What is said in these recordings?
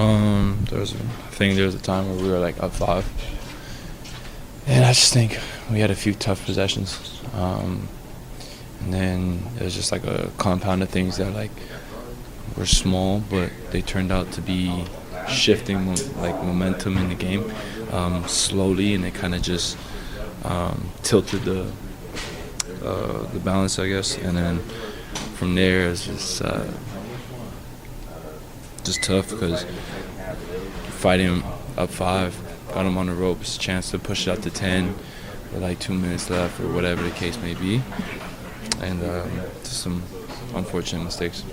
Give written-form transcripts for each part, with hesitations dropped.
There was a time where we were like up 5, and I just think we had a few tough possessions, and then it was just like a compound of things that like were small, but they turned out to be shifting like momentum in the game slowly, and it kind of just tilted the balance, I guess, and then from there it's just tough because fighting up 5, got him on the ropes, chance to push it out to 10 with like 2 minutes left or whatever the case may be, and just some unfortunate mistakes.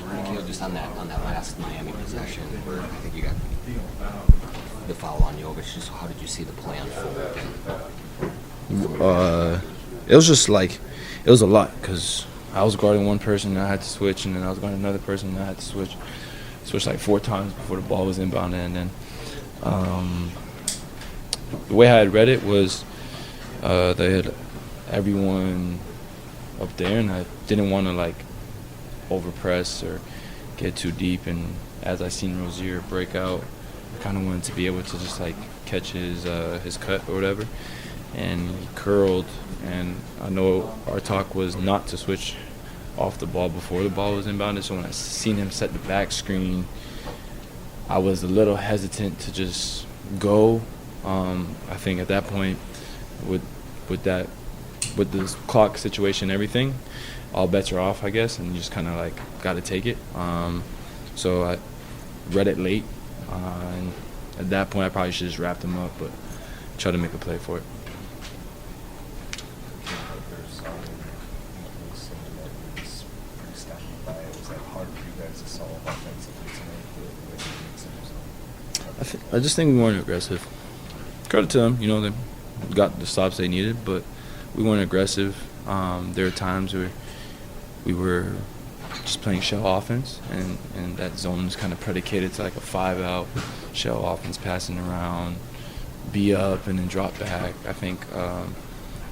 Nickeil, just on that last Miami possession where I think you got the foul on Jovic, just how did you see the play unfold? It was just like, it was a lot because I was guarding one person and I had to switch, and then I was guarding another person and I had to switch like 4 times before the ball was inbounded. And then the way I had read it was they had everyone up there, and I didn't want to like overpress or get too deep. And as I seen Rozier break out, I kind of wanted to be able to just like catch his cut or whatever. And he curled, and I know our talk was not to switch off the ball before the ball was inbounded. So when I seen him set the back screen, I was a little hesitant to just go. I think at that point, with the clock situation and everything, all bets are off, I guess, and you just kind of like got to take it. So I read it late, and at that point I probably should just wrapped him up, but try to make a play for it. I just think we weren't aggressive. Credit to them, they got the stops they needed, but we weren't aggressive. There were times where we were just playing shell offense, and that zone is kind of predicated to like a 5-out shell offense, passing around, be up, and then drop back. I think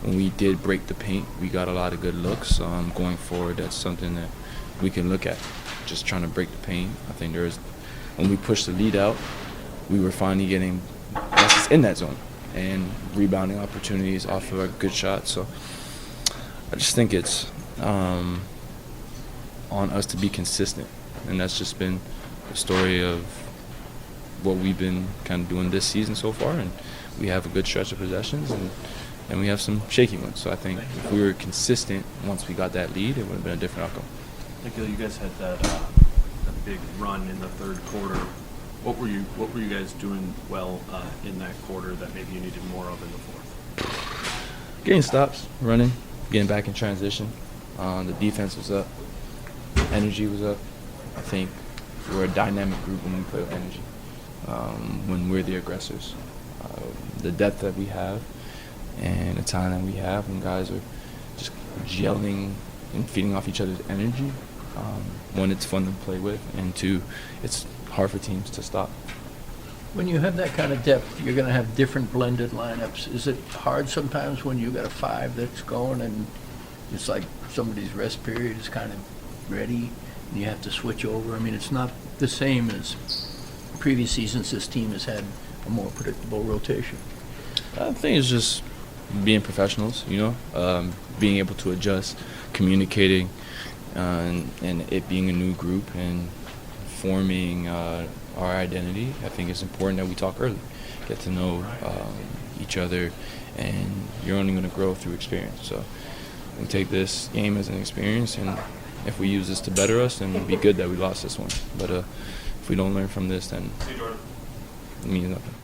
when we did break the paint, we got a lot of good looks. Going forward, that's something that we can look at, just trying to break the paint. I think when we pushed the lead out, we were finally getting passes in that zone and rebounding opportunities off of a good shot. So I just think it's on us to be consistent, and that's just been the story of what we've been kind of doing this season so far. And we have a good stretch of possessions, and we have some shaky ones. So I think if we were consistent once we got that lead, it would have been a different outcome. Nickeil, you guys had that big run in the third quarter. What were you guys doing well in that quarter that maybe you needed more of in the fourth? Getting stops, running, getting back in transition. The defense was up. Energy was up. I think we're a dynamic group when we play with energy, when we're the aggressors. The depth that we have and the time that we have when guys are just gelling and feeding off each other's energy, one, it's fun to play with, and two, it's hard for teams to stop. When you have that kind of depth, you're going to have different blended lineups. Is it hard sometimes when you got a 5 that's going and it's like somebody's rest period is kind of ready and you have to switch over? I mean, it's not the same as previous seasons. This team has had a more predictable rotation. I think it's just being professionals, being able to adjust, communicating, and it being a new group and forming our identity. I think it's important that we talk early, get to know each other, and you're only going to grow through experience. So we take this game as an experience, and if we use this to better us, then it'd be good that we lost this one. But if we don't learn from this, then it means nothing.